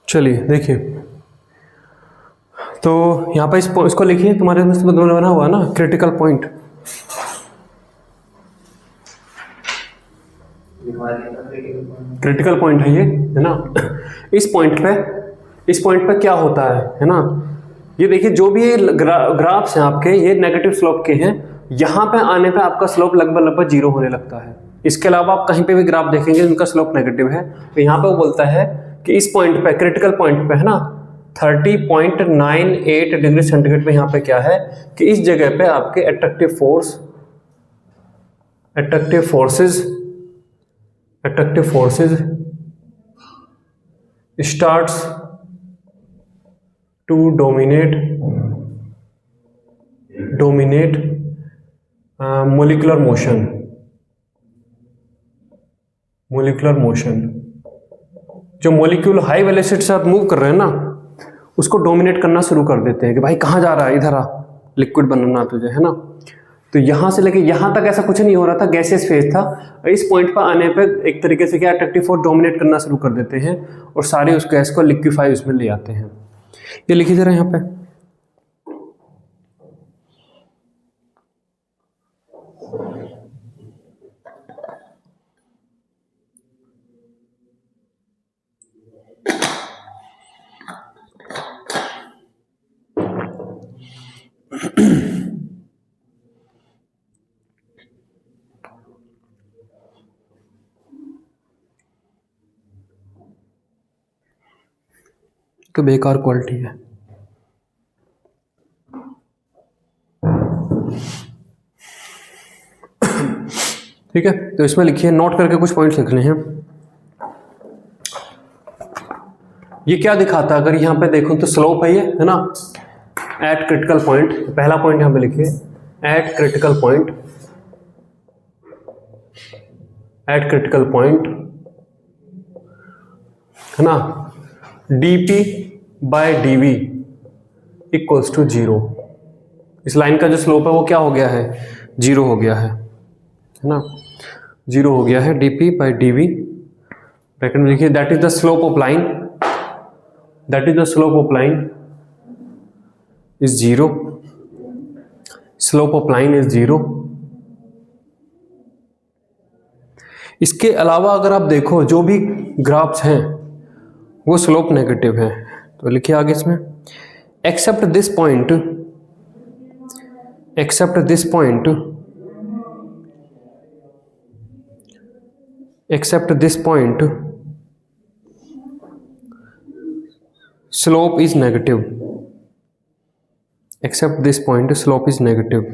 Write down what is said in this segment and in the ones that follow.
चलिए देखिए, तो यहाँ पर इसको लिखिए, तुम्हारे में बना हुआ ना क्रिटिकल पॉइंट। क्रिटिकल पॉइंट है ये, है ना। इस पॉइंट पे क्या होता है ना। ये देखिए, जो भी ये ग्राफ्स हैं आपके, ये नेगेटिव स्लोप के हैं। यहाँ पे आने पे आपका स्लोप लगभग 0 होने लगता है। इसके अलावा आप कहीं पे भी ग्राफ देखेंगे उनका स्लोप नेगेटिव है। तो यहाँ पे वो बोलता है कि इस पॉइंट पे, क्रिटिकल पॉइंट पे, है ना, 30.98 डिग्री सेंटीग्रेड पे यहाँ पे क्या है कि इस जगह पे आपके attractive forces starts to dominate molecular motion। जो मॉलिक्यूल हाई वेलोसिटी से साथ मूव कर रहे हैं ना, उसको डोमिनेट करना शुरू कर देते हैं कि भाई कहाँ जा रहा है, इधर आ, लिक्विड बनना तुझे, है ना। तो यहाँ से लेके यहाँ तक ऐसा कुछ नहीं हो रहा था, गैसियस फेज था। इस पॉइंट पर आने पे एक तरीके से क्या, अट्रैक्टिव फोर्स डोमिनेट करना शुरू कर देते हैं और सारे उस गैस को लिक्विफाई उसमें ले आते हैं। ये लिखिए जरा यहाँ पे। तो बेकार क्वालिटी है। ठीक है, तो इसमें लिखिए, नोट करके कुछ पॉइंट्स लिखने हैं। ये क्या दिखाता है, अगर यहाँ पे देखो तो स्लोप है ये, है ना, एट क्रिटिकल पॉइंट। पहला पॉइंट यहाँ पे लिखिए, एट क्रिटिकल पॉइंट, है ना, dp by dv equals to 0। इस लाइन का जो स्लोप है वो क्या हो गया है, 0 हो गया है ना, 0 हो गया है। dp बाय dv, ब्रैकेट में लिखिए, that is the slope of line is 0। Slope of line is 0। इसके अलावा अगर आप देखो जो भी ग्राफ्स हैं वो स्लोप नेगेटिव है। तो लिखिए आगे इसमें, except this point slope is negative। Except this point slope is negative।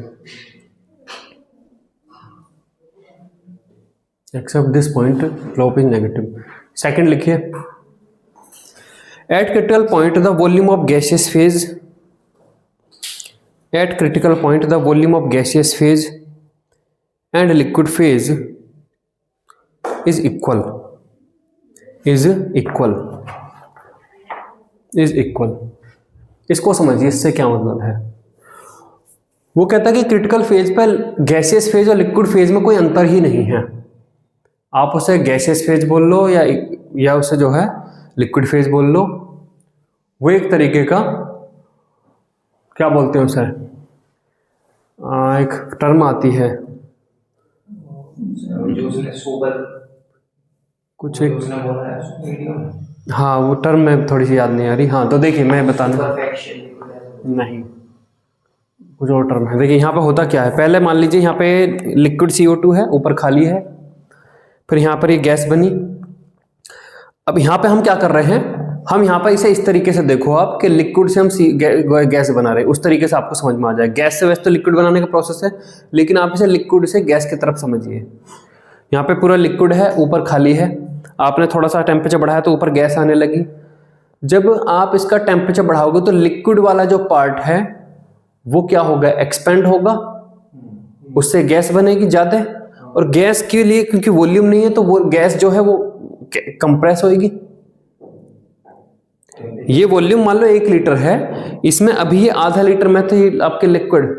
Second लिखिए, at critical point the volume of gaseous phase and liquid phase is equal। इसको समझिए, इससे क्या मतलब है। वो कहता है कि क्रिटिकल फेज पर गैसियस फेज और लिक्विड फेज में कोई अंतर ही नहीं है। आप उसे गैसियस फेज बोल लो या उसे जो है लिक्विड फेज बोल लो, वो एक तरीके का, क्या बोलते हैं उसे, एक टर्म आती है कुछ एक, हाँ वो टर्म में थोड़ी सी याद नहीं आ रही। हाँ तो देखिए मैं बताना, नहीं कुछ और टर्म है। देखिए यहाँ पे होता क्या है, पहले मान लीजिए यहाँ पे लिक्विड CO2 है, ऊपर खाली है, फिर यहाँ पर ये गैस बनी। अब यहाँ पे हम क्या कर रहे हैं, हम यहाँ पर इसे इस तरीके से देखो आप कि लिक्विड से हम गैस बना रहे हैं, उस तरीके से आपको समझ में आ जाए। गैस से वैसे तो लिक्विड बनाने का प्रोसेस है, लेकिन आप इसे लिक्विड से गैस की तरफ समझिए। यहाँ पे पूरा लिक्विड है, ऊपर खाली है, आपने थोड़ा सा टेम्परेचर बढ़ाया तो ऊपर गैस आने लगी। जब आप इसका टेम्परेचर बढ़ाओगे तो लिक्विड वाला जो पार्ट है वो क्या होगा, एक्सपेंड होगा, उससे गैस बनेगी ज़्यादा, और गैस के लिए क्योंकि वॉल्यूम नहीं है तो वो गैस जो है वो कंप्रेस होगी। ये वॉल्यूम मान लो 1 लीटर है, इसमें अभी ये आधा लीटर में थे आपके लिक्विड।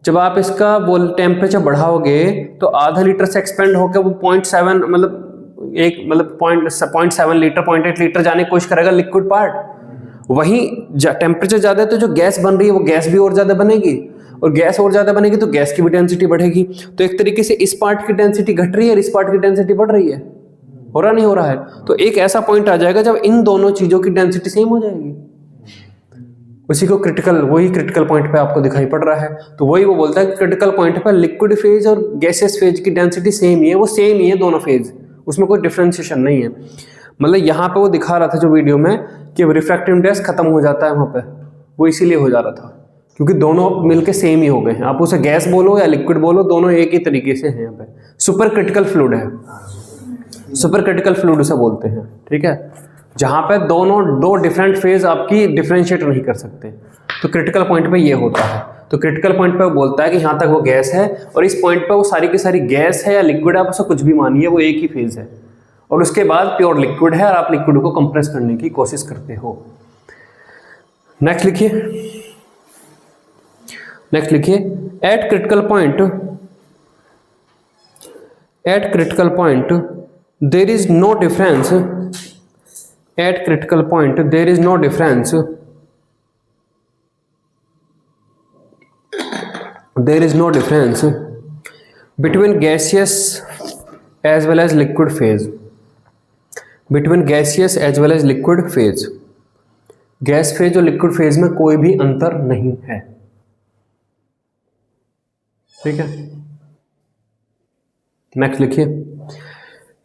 जब आप इसका टेम्परेचर बढ़ाओगे तो आधा लीटर से एक्सपेंड होकर वो 0.7 मतलब एक मतलब 0.7 लीटर 0.8 लीटर जाने की कोशिश करेगा लिक्विड पार्ट, वहीं टेम्परेचर ज़्यादा है तो जो गैस बन रही है वो गैस भी और ज़्यादा बनेगी, और गैस और ज़्यादा बनेगी तो गैस की भी डेंसिटी बढ़ेगी। तो एक तरीके से इस पार्ट की डेंसिटी घट रही है और इस पार्ट की डेंसिटी बढ़ रही है, हो रहा नहीं हो रहा है। तो एक ऐसा पॉइंट आ जाएगा जब इन दोनों चीज़ों की डेंसिटी सेम हो जाएगी, उसी को वही क्रिटिकल पॉइंट पे आपको दिखाई पड़ रहा है। तो वही वो बोलता है कि क्रिटिकल पॉइंट पर लिक्विड फेज और गैसियस फेज की डेंसिटी सेम ही है, वो सेम ही है दोनों फेज, उसमें कोई डिफ्रेंशिएशन नहीं है। मतलब यहाँ पे वो दिखा रहा था जो वीडियो में कि रिफ्रैक्टिव इंडेक्स खत्म हो जाता है वहाँ पे, वो इसीलिए हो जा रहा था क्योंकि दोनों मिलके सेम ही हो गए हैं। आप उसे गैस बोलो या लिक्विड बोलो, दोनों एक ही तरीके से हैं। यहाँ पे सुपर क्रिटिकल फ्लूइड है, सुपर क्रिटिकल फ्लूइड उसे बोलते हैं, ठीक है, जहाँ पे दो डिफरेंट फेज आपकी डिफरेंशिएट नहीं कर सकते। तो क्रिटिकल पॉइंट पे ये होता है। तो क्रिटिकल पॉइंट पे वो बोलता है कि यहाँ तक वो गैस है और इस पॉइंट पे वो सारी की सारी गैस है या लिक्विड है, आप उसे कुछ भी मानिए, वो एक ही फेज है, और उसके बाद प्योर लिक्विड है और आप लिक्विड को कंप्रेस करने की कोशिश करते हो। नेक्स्ट लिखिए, नेक्स्ट लिखिए, at critical point there is no difference, at critical point there is no difference, there is no difference between gaseous as well as liquid phase, between gaseous as well as liquid phase, gas phase और liquid phase में कोई भी अंतर नहीं है, ठीक है। Next लिखिए,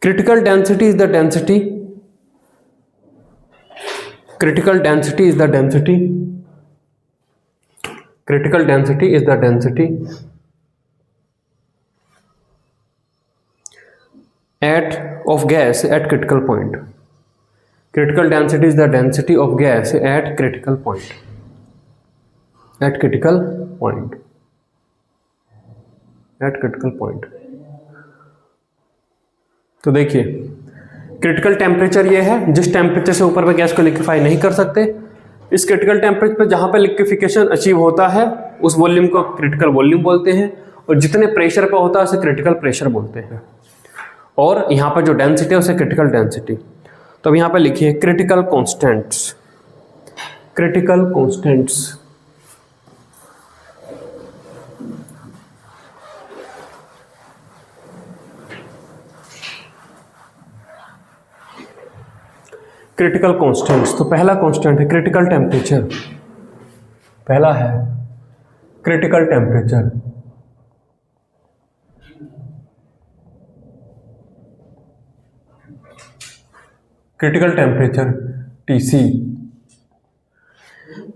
critical density is the density, critical density is the density, critical density is the density of gas at critical point, critical density is the density of gas at critical point, at critical point, at critical point। तो देखिए critical temperature ये है जिस temperature से ऊपर पे gas को liquefy नहीं कर सकते। इस क्रिटिकल टेम्परेचर पे जहाँ पे लिक्विफिकेशन अचीव होता है उस वॉल्यूम को क्रिटिकल वॉल्यूम बोलते हैं, और जितने प्रेशर पे होता है उसे क्रिटिकल प्रेशर बोलते हैं, और यहाँ पर जो डेंसिटी है उसे क्रिटिकल डेंसिटी। तो अब यहाँ पे लिखिए critical constants, critical constants, critical constants. तो पहला कॉन्स्टेंट है क्रिटिकल टेम्परेचर, पहला है critical temperature, critical temperature TC,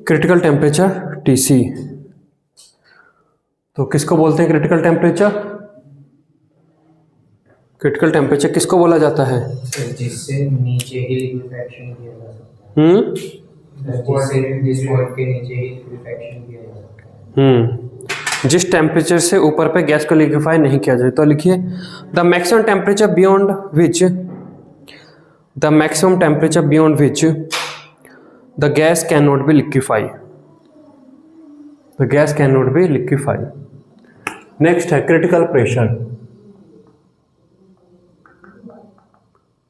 critical temperature TC। तो किसको बोलते हैं क्रिटिकल टेम्परेचर? क्रिटिकल टेम्परेचर किसको बोला जाता है? जिससे नीचे ही लिक्विफैक्शन किया जा सकता है, जिस पॉइंट के नीचे ही लिक्विफैक्शन किया जा सकता है, जिस टेम्परेचर से ऊपर पे गैस को लिक्विफाई नहीं किया जाए। तो लिखिए the maximum temperature beyond which, the maximum temperature beyond which the gas can not be liquefy, the gas can not be liquefy. Next है critical pressure,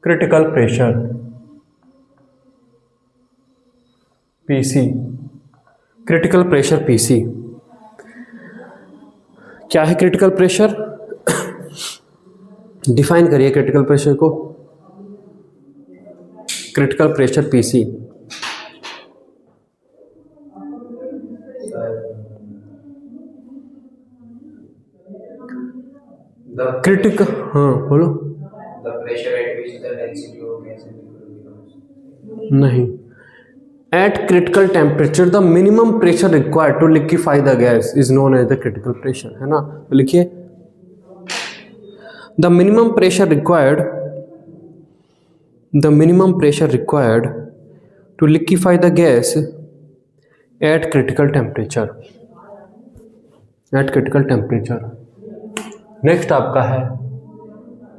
critical pressure PC, critical pressure PC। क्या है critical pressure? Define करिए critical pressure को। Critical pressure PC, critical, हाँ बोलो। the pressure at which the density of gas and liquid becomes, नहीं, at critical temperature the minimum pressure required to liquefy the gas is known as the critical pressure, है ना। तो लिखिए the minimum pressure required, the minimum pressure required to liquefy the gas at critical temperature, at critical temperature। Next आपका है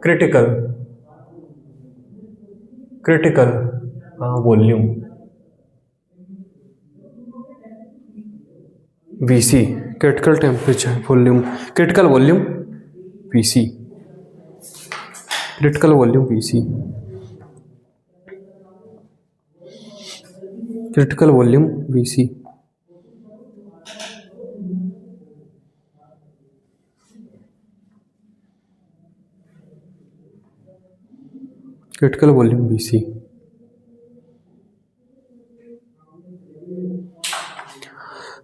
critical, critical volume VC, critical temperature volume, critical volume VC। Critical volume VC, critical volume VC, critical volume VC।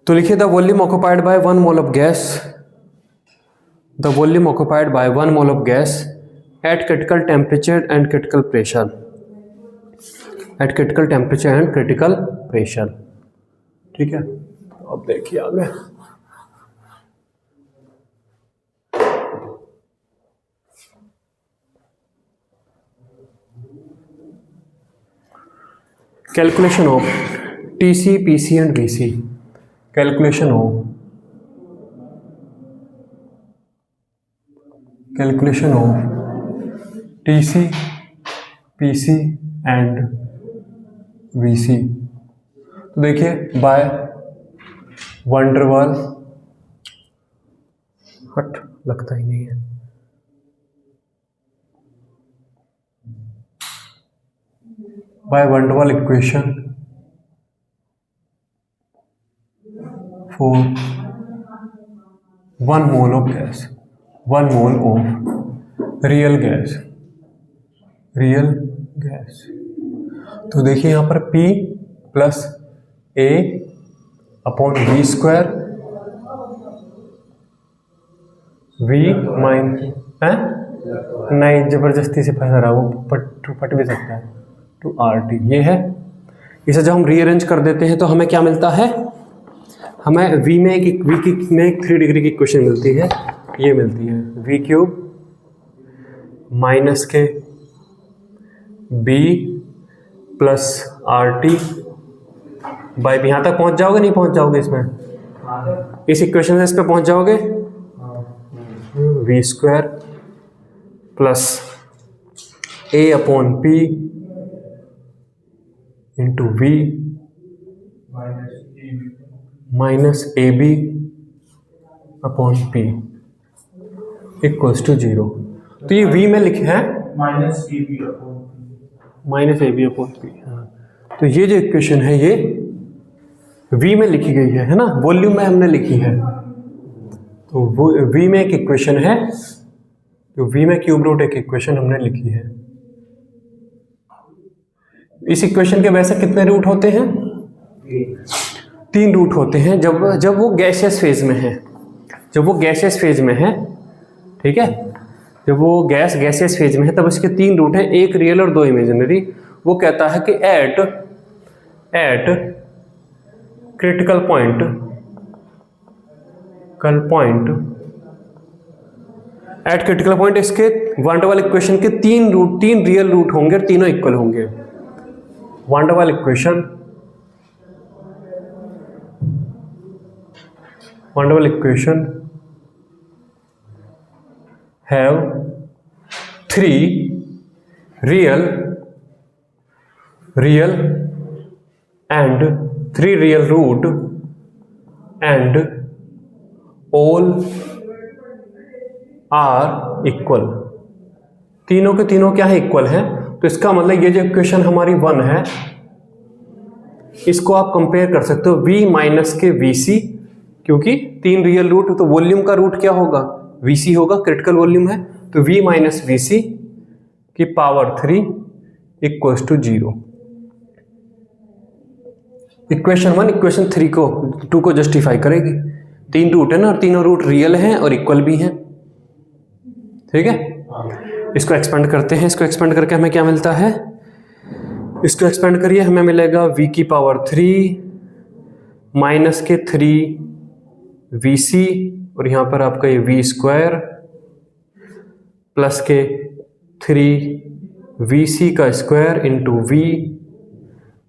तो लिखिए the volume occupied by 1 mole of gas, the volume occupied by 1 mole of gas at critical temperature and critical pressure, eight critical temperature and critical pressure. ठीक है, अब देखिए आगे। Calculation of TC, PC and VC, calculation of TC, PC and VC। तो देखिए bye van der Waals, हट लगता ही नहीं है, by Van der Waals equation for 1 mole of gas, 1 mole of real gas, real gas. तो देखिए यहाँ पर P plus A upon V square, V माइन है नहीं, जबरदस्ती से फंसा रहा, वो फट भी सकता है, टू RT ये है। इसे जब हम रीअरेंज कर देते हैं तो हमें क्या मिलता है, हमें V में एक 3 डिग्री की इक्वेशन मिलती है, ये मिलती है V क्यूब माइनस के B plus RT by B। यहाँ तक पहुँच जाओगे, नहीं पहुँच जाओगे इसमें, इस इक्वेशन से इस पे पहुँच जाओगे, V square plus A upon P into V minus AB upon P equals to 0। तो ये V में लिखे हैं माइनस AB अपॉन P। तो ये जो इक्वेशन है ये V में लिखी गई है ना, वॉल्यूम में हमने लिखी है। तो वो V में एक इक्वेशन है, तो V में क्यूब रूट एक इक्वेशन हमने लिखी है। इस इक्वेशन के वैसे कितने रूट होते हैं, 3 रूट होते हैं जब वो गैसियस फेज में है, जब वो गैसियस फेज में है, ठीक है, जब वो गैसियस फेज में है तब इसके 3 रूट हैं, एक रियल और 2 इमेजिनरी। वो कहता है कि eight critical point eight critical point इसके वन डबल इक्वेशन के 3 रियल रूट होंगे और तीनों इक्वल होंगे। One double equation have 3 real and 3 real root and all are equal। तीनों के तीनों क्या है, इक्वल है। तो इसका मतलब ये जो इक्वेशन हमारी 1 है, इसको आप कंपेयर कर सकते हो V माइनस के VC, क्योंकि 3 रियल रूट, तो वॉल्यूम का रूट क्या होगा, VC होगा, क्रिटिकल वॉल्यूम है, तो V माइनस VC की power 3 equals to 0। Equation 1 equation 2 को जस्टिफाई करेगी। 3 रूट है ना, और तीनों रूट रियल हैं और इक्वल भी हैं, ठीक है। इसको एक्सपेंड करते हैं, इसको एक्सपेंड करके हमें क्या मिलता है, इसको एक्सपेंड करिए, हमें मिलेगा V की पावर 3 माइनस के 3 VC, और यहाँ पर आपका ये V स्क्वायर प्लस के 3 VC का स्क्वायर इंटू V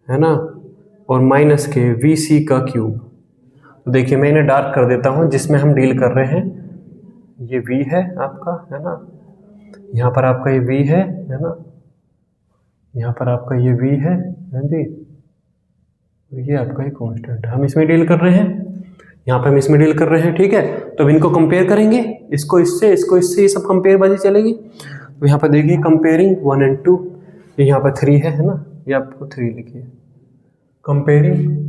है ना, और माइनस के VC का क्यूब। तो देखिए मैं इन्हें डार्क कर देता हूँ, जिसमें हम डील कर रहे हैं ये V है आपका, है ना, यहाँ पर आपका ये V है ना, यहाँ पर आपका ये V है जी, ये आपका ये कांस्टेंट, हम इसमें डील कर रहे हैं, यहाँ पे हम इसमें डील कर रहे हैं, ठीक है। तो अब इनको कंपेयर करेंगे, इसको इससे, इसको इससे, ये सब कंपेयर बाजी चलेगी। तो यहाँ पर देखिए कंपेयरिंग 1 and 2, यहाँ पर 3 है ना, ये आपको 3 लिखिए। कंपेयरिंग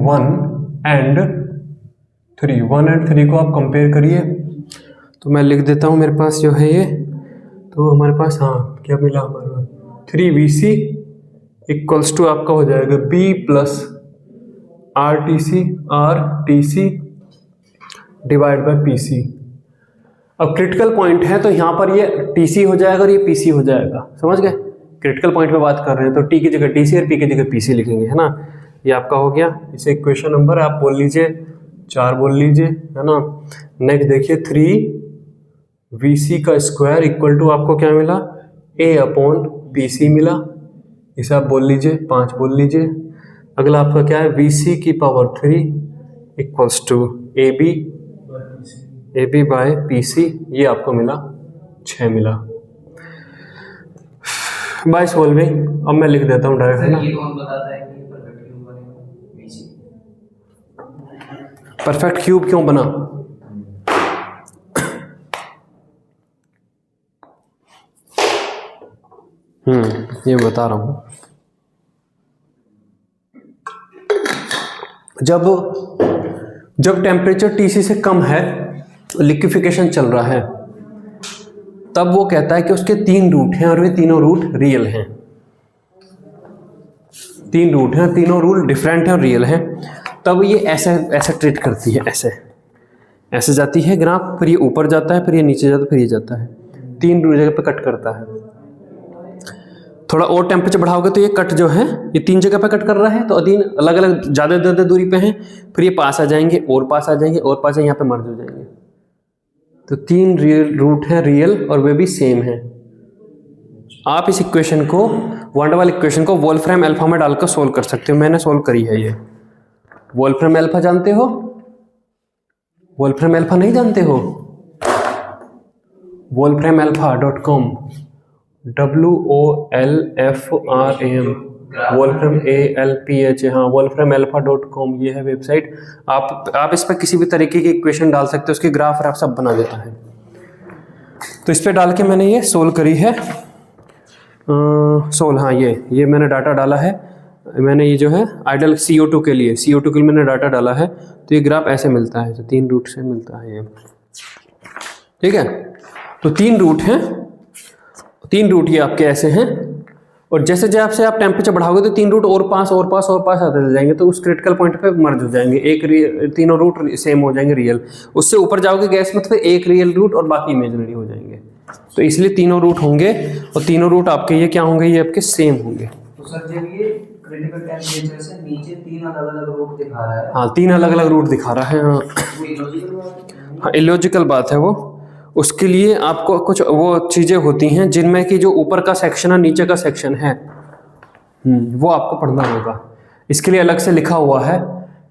1 and 3, 1 and 3 को आप कंपेयर करिए। तो मैं लिख देता हूँ, मेरे पास जो है ये, तो हमारे पास हाँ क्या मिला हमारे पास 3VC इक्वल्स टू आपका हो जाएगा B plus RTC divide by PC। अब क्रिटिकल पॉइंट है तो यहाँ पर ये TC हो जाएगा और ये PC हो जाएगा, समझ गए? क्रिटिकल पॉइंट पे बात कर रहे हैं तो T की जगह TC और P की जगह PC लिखेंगे, है ना। ये आपका हो गया, इसे इक्वेशन नंबर आप बोल लीजिए 4 बोल लीजिए, है ना। नेक्स्ट देखिए 3VC का स्क्वायर इक्वल टू आपको क्या मिला, A/PC मिला, इसे आप बोल लीजिए 5 बोल लीजिए। अगला आपका क्या है, VC की power 3 equals to AB by PC, ये आपको मिला 6 मिला बाय सॉल्विंग। अब मैं लिख देता हूँ डायरेक्ट, है ना। ये कौन बताता है कि परफेक्ट क्यूब बनेगा? VC परफेक्ट क्यूब क्यों बना? ये बता रहा हूँ। जब टेम्परेचर TC से कम है, लिक्विफिकेशन चल रहा है, तब वो कहता है कि उसके 3 रूट हैं और वे तीनों रूट रियल हैं। 3 रूट हैं, तीनों रूट डिफरेंट हैं और रियल हैं। तब ये ऐसे ट्रीट करती है, ऐसे जाती है ग्राफ, फिर ये ऊपर जाता है, फिर ये नीचे जाता है, फिर ये जाता है, 3 जगह पे कट करता है। थोड़ा और टेम्परेचर बढ़ाओगे तो ये कट जो है ये 3 जगह पे कट कर रहा है, तो 3 अलग अलग ज़्यादा दूरी पे हैं, फिर ये पास आ जाएंगे और पास आ जाएंगे और पास यहाँ पे मर्ज हो जाएंगे। तो 3 रियल रूट हैं रियल और वे भी सेम हैं। आप इस इक्वेशन को, वंडरवाल इक्वेशन को वोल्फ्राम अल्फा में डालकर सोल्व कर सकते हो। मैंने सोल्व करी है ये। वोल्फ्राम अल्फा जानते हो? वोल्फ्राम अल्फा नहीं जानते हो? wolframalpha.com, WOLFRAM, वोल्फ्राम ALPH, हाँ wolframalpha.com, ये है वेबसाइट। आप इस पर किसी भी तरीके की इक्वेशन डाल सकते हो, उसके ग्राफ आप सब बना देता है। तो इस पर डाल के मैंने ये सोल्व करी है। हाँ ये मैंने डाटा डाला है। मैंने ये जो है आइडल CO2 के लिए मैंने डाटा डाला है। तो ये ग्राफ ऐसे मिलता है, तो 3 रूट से मिलता है ये, ठीक है। तो 3 रूट हैं, 3 रूट ये आपके ऐसे हैं, और जैसे जैसे आप टेम्परेचर बढ़ाओगे तो 3 रूट और पास आते चले जाएंगे, तो उस क्रिटिकल पॉइंट पे मर्ज हो जाएंगे। तीनों रूट सेम हो जाएंगे रियल। उससे ऊपर जाओगे गैस में तो फिर एक रियल रूट और बाकी इमेजिनरी हो जाएंगे। तो इसलिए तीनों रूट होंगे, और तीनों रूट आपके ये क्या होंगे, ये आपके सेम होंगे। तो सर जब ये क्रिटिकल टेम्परेचर से नीचे 3 अलग-अलग रूट दिखा रहा है। हाँ 3 अलग-अलग रूट दिखा रहा है। हाँ वो इलॉजिकल बात है। हाँ इलॉजिकल बात है वो। उसके लिए आपको कुछ वो चीज़ें होती हैं जिनमें कि जो ऊपर का सेक्शन है नीचे का सेक्शन है, वो आपको पढ़ना होगा। इसके लिए अलग से लिखा हुआ है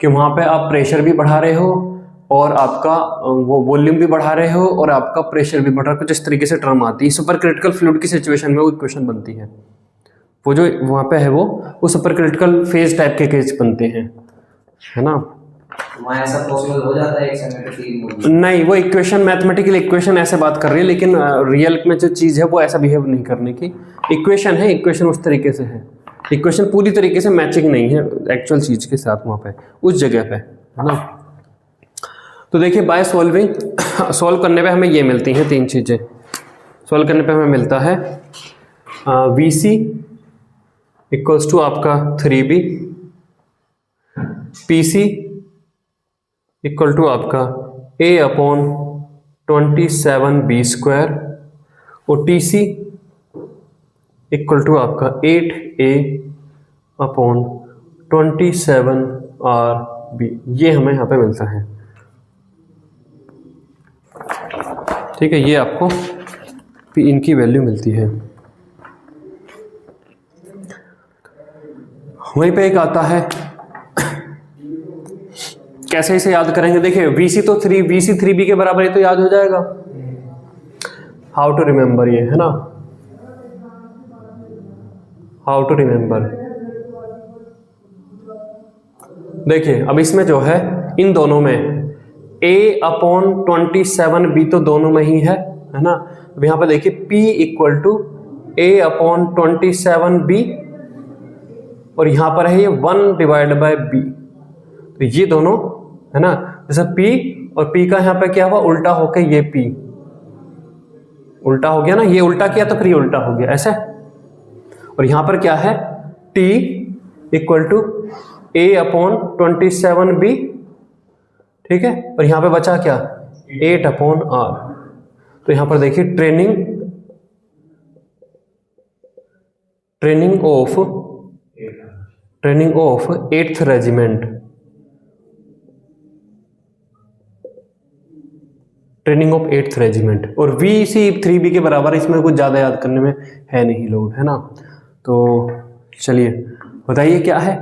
कि वहाँ पे आप प्रेशर भी बढ़ा रहे हो और आपका वो वॉल्यूम भी बढ़ा रहे हो और आपका प्रेशर भी बढ़ रहा है। कुछ इस तरीके से टर्म आती है। सुपर क्रिटिकल फ्लूइड की सिचुएशन में वो इक्वेशन बनती है। वो जो वहाँ पे है वो सुपर क्रिटिकल फेज टाइप के केस बनते हैं, है ना। वहाँ ऐसा पॉसिबल हो जाता है एक समय पे 3 मूव? नहीं, वो इक्वेशन मैथमेटिकल इक्वेशन ऐसे बात कर रही है, लेकिन रियल में जो चीज़ है वो ऐसा बिहेव नहीं करने की। इक्वेशन है, इक्वेशन उस तरीके से है। इक्वेशन पूरी तरीके से मैचिंग नहीं है एक्चुअल चीज़ के साथ वहाँ पे उस जगह पे, है ना। तो देखिए बाय सॉल्विंग, सॉल्व करने पे हमें ये मिलती हैं 3 चीज़ें। सॉल्व करने पे हमें मिलता है VC इक्वल्स टू आपका 3B, PC इक्वल टू आपका A/27B² और TC इक्वल टू आपका 8A/27RB। ये हमें यहाँ पे मिलता है, ठीक है। ये आपको इनकी वैल्यू मिलती है। वहीं पे एक आता है, कैसे इसे याद करेंगे? देखिए VC 3B के बराबर है तो याद हो जाएगा। हाउ टू रिमेंबर, ये है ना, हाउ टू रिमेंबर। देखिए अब इसमें जो है इन दोनों में A/27B तो दोनों में ही है ना। अब यहाँ पर देखिए P इक्वल टू A/27B और यहाँ पर है ये 1/B, तो ये दोनों है ना, जैसे P और P का यहाँ पे क्या हुआ, उल्टा होके ये P उल्टा हो गया ना, ये उल्टा किया तो फिर ये उल्टा हो गया ऐसे। और यहाँ पर क्या है, T इक्वल टू A/27B, ठीक है, और यहाँ पे बचा क्या 8/R। तो यहाँ पर देखिए training of 8th regiment, training of 8th regiment, और VC 3B के बराबर, इसमें कुछ ज़्यादा याद करने में है नहीं लोड, है ना। तो चलिए बताइए क्या है,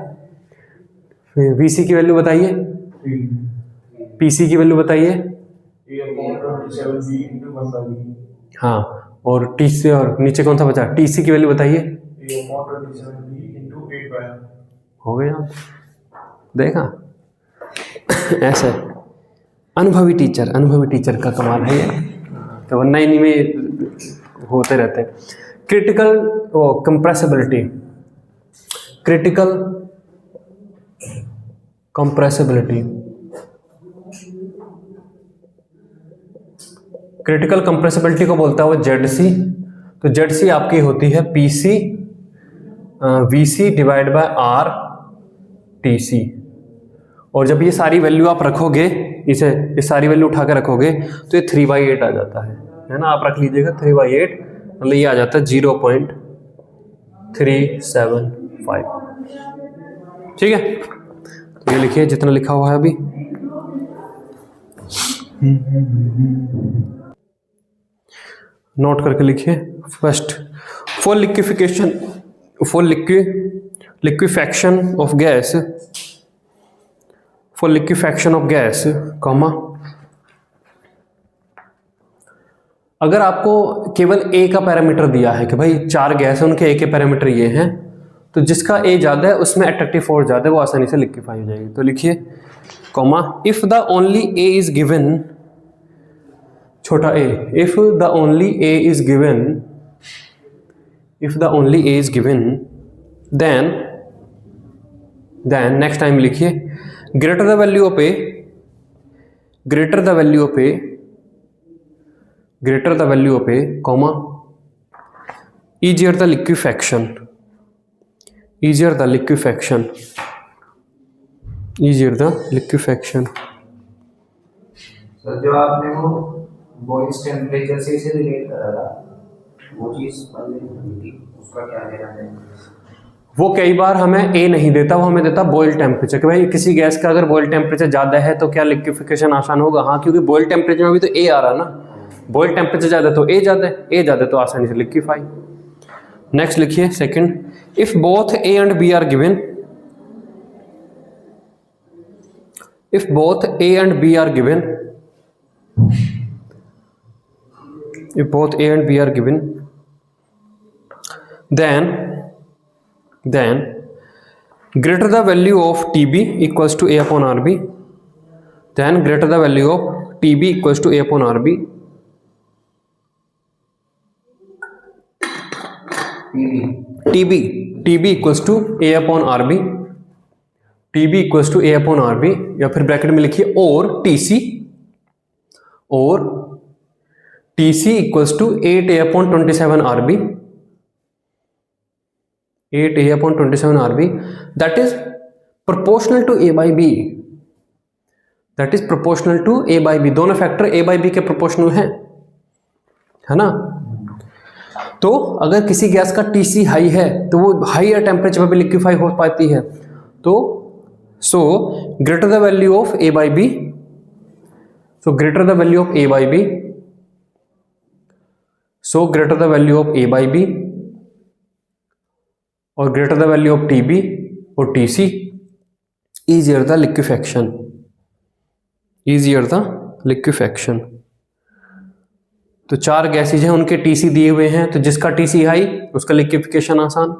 VC की वैल्यू बताइए, PC की वैल्यू बताइए, हाँ, और TC, और नीचे कौन सा बचा, TC की वैल्यू बताइए, हो गया, देखा ऐसे। अनुभवी टीचर का कमाल है ये, तो वरना इन्हीं में होते रहते हैं। क्रिटिकल कंप्रेसिबिलिटी, क्रिटिकल कंप्रेसिबिलिटी को बोलता है वो ZC। तो ZC आपकी होती है PC VC divide by R TC। और जब ये सारी वैल्यू आप रखोगे, ये सारी वैल्यू उठा के रखोगे तो ये 3/8 आ जाता है ना। आप रख लीजिएगा 3/8, मतलब ये आ जाता है 0.375, ठीक है। तो ये लिखिए जितना लिखा हुआ है अभी, नोट करके लिखिए। First, for liquefaction of gas, comma, अगर आपको केवल A का पैरामीटर दिया है कि भाई 4 गैस है, उनके A के पैरामीटर ये हैं, तो जिसका A ज्यादा है उसमें एट्रैक्टिव फोर्स ज्यादा है, वो आसानी से लिक्विफाई हो जाएगी। तो लिखिए comma, if the only A is given, छोटा a, if the only A is given, then next time लिखिए greater the value of A, comma, easier the liquefaction, तो जो आपने वो बॉइल्स टेम्परेचर से इसे रिलेट करा था, वो चीज उसका क्या लेना है? वो कई बार हमें A नहीं देता, वो हमें देता बॉयल टेम्परेचर, कि भाई किसी गैस का अगर बॉयल टेम्परेचर ज़्यादा है तो क्या लिक्विफिकेशन आसान होगा। हाँ, क्योंकि बॉयल टेम्परेचर में भी तो A आ रहा है ना, बॉयल टेम्परेचर ज़्यादा तो A ज़्यादा तो आसानी से लिक्विफाई। नेक्स्ट लिखिए second, if both A and B are given, then greater the value of TB equals to A/RB, TB equals to A/RB, या फिर ब्रैकेट में लिखिए और TC equals to 8A/27RB, that is proportional to A/B, दोनों factor A/B के proportional हैं, है ना। तो अगर किसी गैस का TC हाई है तो वो हाईयर टेम्परेचर पर भी लिक्विफाई हो पाती है। तो greater the value of A/B, greater the value of A/B और greater the value of TB और TC, easier the liquefaction। तो 4 गैसेज हैं, उनके TC दिए हुए हैं, तो जिसका TC हाई उसका लिक्विफिकेशन आसान,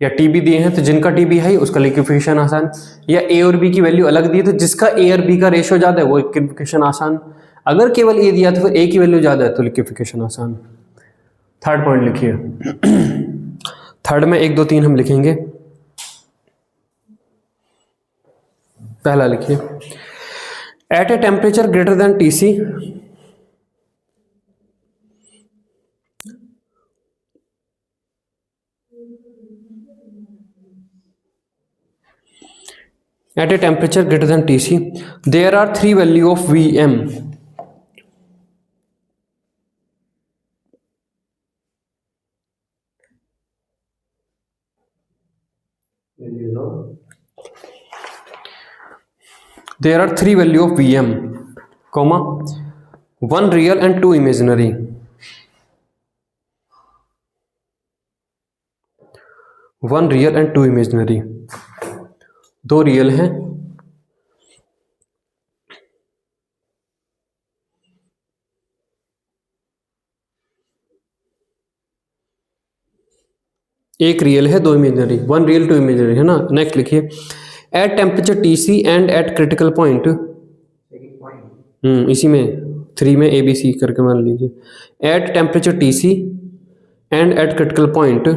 या TB दिए हैं तो जिनका TB है उसका लिक्विफिकेशन आसान, या A और B की वैल्यू अलग दी है तो जिसका A और B का रेशियो ज़्यादा है वो लिक्विफिकेशन आसान, अगर केवल A दिया तो फिर A की वैल्यू ज़्यादा है तो लिक्विफिकेशन आसान। थर्ड पॉइंट लिखिए। थर्ड में 1 2 3 हम लिखेंगे। पहला लिखिए, at a temperature greater than TC at a temperature greater than TC there are 3 value of Vm. There are 3 value of Vm, comma 1 real and 2 imaginary. 1 real and 2 imaginary. 2 real हैं, एक real है, 2 imaginary, 1 real 2 imaginary है ना। Next लिखिए, at temperature TC and eight critical point, इसी में 3 में ABC करके मान लीजिए, at temperature TC and eight critical point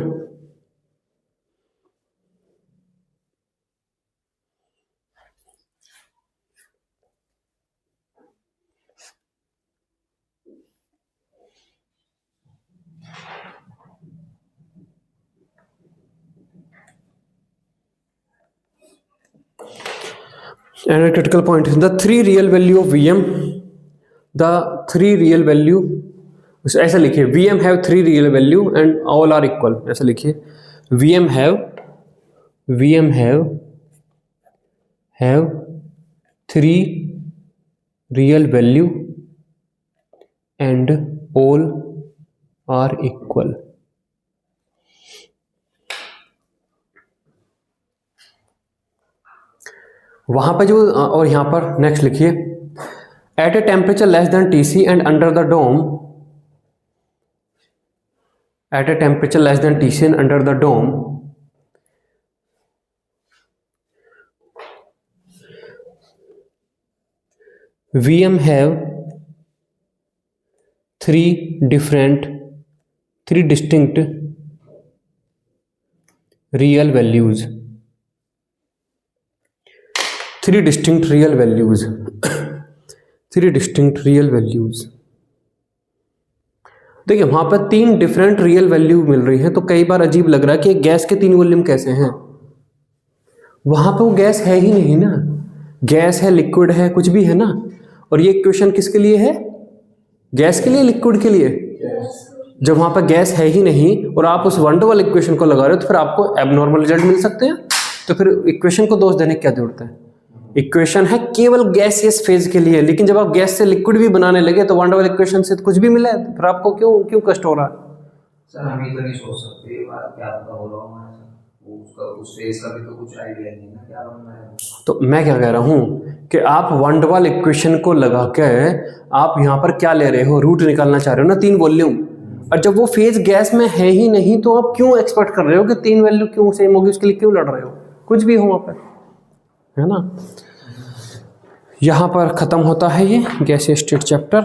and at critical point the 3 real value of Vm, the 3 real value, ऐसा लिखिए, Vm have 3 real value and all are equal, ऐसा लिखिए, Vm have 3 real value and all are equal. वहां पर जो, और यहां पर नेक्स्ट लिखिए, at a temperature less than TC and under the dome, at a temperature less than TC and under the dome Vm have 3 distinct real values. 3 distinct real values. 3 distinct real values. देखिए वहां पर 3 different real value मिल रही है, तो कई बार अजीब लग रहा है कि गैस के 3 वॉल्यूम कैसे हैं। वहां पर वो गैस है ही नहीं ना, गैस है, लिक्विड है, कुछ भी है ना। और ये इक्वेशन किसके लिए है? गैस के लिए, लिक्विड के लिए। जब वहां पर गैस है ही नहीं और आप उस वन टू वन इक्वेशन को लगा रहे हो तो फिर आपको एबनॉर्मल रिजल्ट मिल सकते हैं। तो फिर इक्वेशन को दोष देने की क्या जरूरत है? इक्वेशन है केवल गैसियस फेज के लिए, लेकिन जब आप गैस से लिक्विड भी बनाने लगे तो वन टू वन इक्वेशन से तो कुछ भी मिला है, फिर आपको क्यों कष्ट हो रहा है? सर हम ये तो नहीं सोच सकते ये बात, क्या पता हो रहा हो हमारे साथ, उसका उस फेज का भी तो कुछ आइडिया नहीं है क्या बनना है। तो मैं क्या कह रहा हूं कि आप वन टू वन इक्वेशन को लगा के आप यहाँ पर क्या ले रहे हो, रूट निकालना चाह रहे हो ना, 3 वॉल्यूम। और जब वो फेज गैस में है ही नहीं तो आप क्यों एक्सपेक्ट कर रहे हो कि 3 वैल्यू क्यों सेम होगी, उसके लिए क्यों लड़ रहे हो? कुछ भी हो वहाँ पर, है ना। यहाँ पर खत्म होता है ये गैसीय स्टेट चैप्टर।